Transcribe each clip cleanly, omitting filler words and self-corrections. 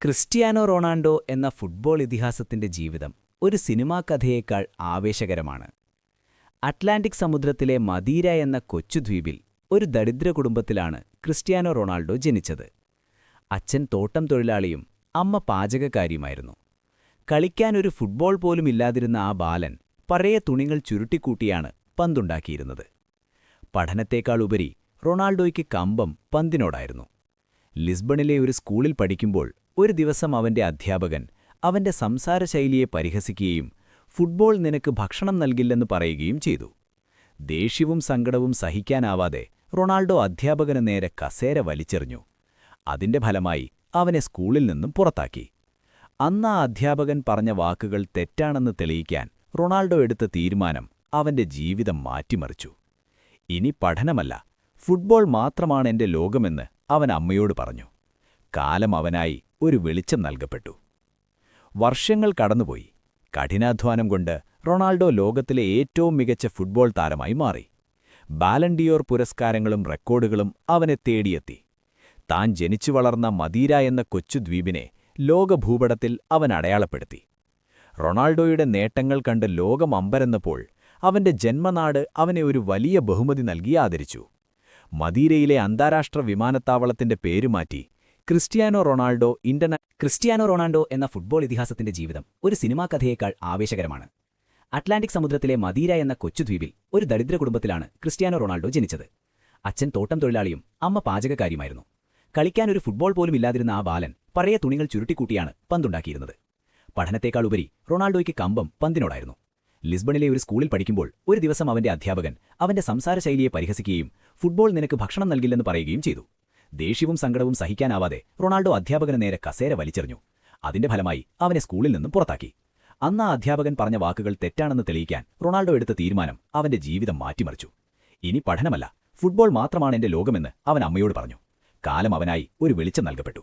Cristiano Ronaldo എന്ന football ഇതിഹാസത്തിന്റെ ജീവിതം ഒരു സിനിമാ കഥയേക്കാൾ ആവേശകരമാണ്. അറ്റ്ലാന്റിക് സമുദ്രത്തിലെ മദീര എന്ന കൊച്ചുദ്വീപിൽ ഒരു ദരിദ്ര കുടുംബത്തിലാണ് ക്രിസ്റ്റിയാനോ റൊണാൾഡോ ജനിച്ചത്. അച്ഛൻ തോട്ടം തൊഴിലാളിയും അമ്മ പാചകക്കാരിയുമായിരുന്നു. കളിക്കാനൊരു ഫുട്ബോൾ പോലും ഇല്ലാതിരുന്ന ആ ബാലൻ പഴയ തുണികൾ ചുരുട്ടിക്കൂട്ടിയാണ് പന്തുണ്ടാക്കിയിരുന്നത്. പഠനത്തേക്കാളുപരി റൊണാൾഡോയ്ക്ക് കമ്പം പന്തിനോടായിരുന്നു. ലിസ്ബണിലെ ഒരു സ്കൂളിൽ പഠിക്കുമ്പോൾ ഒരു ദിവസം അവന്റെ അധ്യാപകൻ അവന്റെ സംസാരശൈലിയെ പരിഹസിക്കുകയും ഫുട്ബോൾ നിനക്ക് ഭക്ഷണം നൽകില്ലെന്ന് പറയുകയും ചെയ്തു. ദേഷ്യവും സങ്കടവും സഹിക്കാനാവാതെ റൊണാൾഡോ അധ്യാപകന് നേരെ കസേര വലിച്ചെറിഞ്ഞു. അതിന്റെ ഫലമായി അവനെ സ്കൂളിൽ നിന്നും പുറത്താക്കി. അന്ന് ആ അധ്യാപകൻ പറഞ്ഞ വാക്കുകൾ തെറ്റാണെന്ന് തെളിയിക്കാൻ റൊണാൾഡോ എടുത്ത തീരുമാനം അവന്റെ ജീവിതം മാറ്റിമറിച്ചു. ഇനി പഠനമല്ല, ഫുട്ബോൾ മാത്രമാണ് എന്റെ ലോകമെന്ന് അവൻ അമ്മയോട് പറഞ്ഞു. കാലം അവനായി ഒരു വെളിച്ചം നൽകപ്പെട്ടു. വർഷങ്ങൾ കടന്നുപോയി. കഠിനാധ്വാനം കൊണ്ട് റൊണാൾഡോ ലോകത്തിലെ ഏറ്റവും മികച്ച ഫുട്ബോൾ താരമായി മാറി. ബാലൻഡിയോർ പുരസ്കാരങ്ങളും റെക്കോർഡുകളും അവനെ തേടിയെത്തി. താൻ ജനിച്ചു വളർന്ന മദീര എന്ന കൊച്ചുദ്വീപിനെ ലോകഭൂപടത്തിൽ അവൻ അടയാളപ്പെടുത്തി. റൊണാൾഡോയുടെ നേട്ടങ്ങൾ കണ്ട് ലോകം അമ്പരന്നപ്പോൾ അവന്റെ ജന്മനാട് അവനെ ഒരു വലിയ ബഹുമതി നൽകി ആദരിച്ചു. മദീരയിലെ അന്താരാഷ്ട്ര വിമാനത്താവളത്തിന്റെ പേരുമാറ്റി ക്രിസ്റ്റിയാനോ റൊണാൾഡോ എന്ന ഫുട്ബോൾ ഇതിഹാസത്തിന്റെ ജീവിതം ഒരു സിനിമാ കഥയേക്കാൾ ആവേശകരമാണ്. അറ്റ്ലാന്റിക് സമുദ്രത്തിലെ മദീര എന്ന കൊച്ചുദ്വീപിൽ ഒരു ദരിദ്ര കുടുംബത്തിലാണ് ക്രിസ്റ്റിയാനോ റൊണാൾഡോ ജനിച്ചത്. അച്ഛൻ തോട്ടം തൊഴിലാളിയും അമ്മ പാചകക്കാരിയുമായിരുന്നു. കളിക്കാനൊരു ഫുട്ബോൾ പോലും ഇല്ലാതിരുന്ന ആ ബാലൻ പഴയ തുണികൾ ചുരുട്ടിക്കൂട്ടിയാണ് പന്തുണ്ടാക്കിയിരുന്നത്. പഠനത്തേക്കാളുപരി റൊണാൾഡോയ്ക്ക് കമ്പം പന്തിനോടായിരുന്നു. ലിസ്ബണിലെ ഒരു സ്കൂളിൽ പഠിക്കുമ്പോൾ ഒരു ദിവസം അവന്റെ അധ്യാപകൻ അവന്റെ സംസാരശൈലിയെ പരിഹസിക്കുകയും ഫുട്ബോൾ നിനക്ക് ഭക്ഷണം നൽകില്ലെന്ന് പറയുകയും ചെയ്തു. ദേഷ്യവും സങ്കടവും സഹിക്കാനാവാതെ റൊണാൾഡോ അധ്യാപകന് നേരെ കസേര വലിച്ചെറിഞ്ഞു. അതിന്റെ ഫലമായി അവനെ സ്കൂളിൽ നിന്നും പുറത്താക്കി. അന്ന് ആ അധ്യാപകൻ പറഞ്ഞ വാക്കുകൾ തെറ്റാണെന്ന് തെളിയിക്കാൻ റൊണാൾഡോ എടുത്ത തീരുമാനം അവന്റെ ജീവിതം മാറ്റിമറിച്ചു. ഇനി പഠനമല്ല, ഫുട്ബോൾ മാത്രമാണ് എന്റെ ലോകമെന്ന് അവൻ അമ്മയോട് പറഞ്ഞു. കാലം അവനായി ഒരു വെളിച്ചം നൽകപ്പെട്ടു.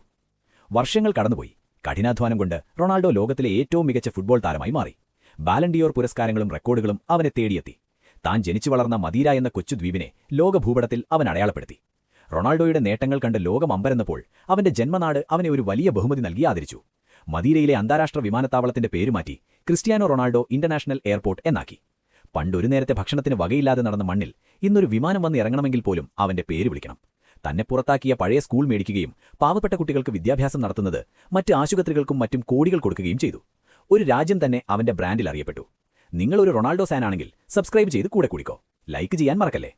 വർഷങ്ങൾ കടന്നുപോയി. കഠിനാധ്വാനം കൊണ്ട് റൊണാൾഡോ ലോകത്തിലെ ഏറ്റവും മികച്ച ഫുട്ബോൾ താരമായി മാറി. ബാലൻഡിയോർ പുരസ്കാരങ്ങളും റെക്കോർഡുകളും അവനെ തേടിയെത്തി. താൻ ജനിച്ചു വളർന്ന മദീര എന്ന കൊച്ചുദ്വീപിനെ ലോകഭൂപടത്തിൽ അവൻ അടയാളപ്പെടുത്തി. റൊണാൾഡോയുടെ നേട്ടങ്ങൾ കണ്ട് ലോകം അമ്പരന്നപ്പോൾ അവന്റെ ജന്മനാട് അവനെ ഒരു വലിയ ബഹുമതി നൽകി ആദരിച്ചു. മദീരയിലെ അന്താരാഷ്ട്ര വിമാനത്താവളത്തിന്റെ പേരുമാറ്റി ക്രിസ്റ്റിയാനോ റൊണാൾഡോ ഇന്റർനാഷണൽ എയർപോർട്ട് എന്നാക്കി. പണ്ടൊരു നേരത്തെ ഭക്ഷണത്തിന് വകയില്ലാതെ നടന്ന മണ്ണിൽ ഇന്നൊരു വിമാനം വന്ന് ഇറങ്ങണമെങ്കിൽ പോലും അവന്റെ പേര് വിളിക്കണം. തന്നെ പുറത്താക്കിയ പഴയ സ്കൂൾ മേടിക്കുകയും പാവപ്പെട്ട കുട്ടികൾക്ക് വിദ്യാഭ്യാസം നടത്തുന്നത് മറ്റ് ആശുപത്രികൾക്കും മറ്റും കോടികൾ കൊടുക്കുകയും ചെയ്തു. ഒരു രാജ്യം തന്നെ അവന്റെ ബ്രാൻഡിൽ അറിയപ്പെട്ടു. നിങ്ങളൊരു റൊണാൾഡോ ഫാനാണെങ്കിൽ സബ്സ്ക്രൈബ് ചെയ്ത് കൂടെ കൂടിക്കോ. ലൈക്ക് ചെയ്യാൻ മറക്കല്ലേ.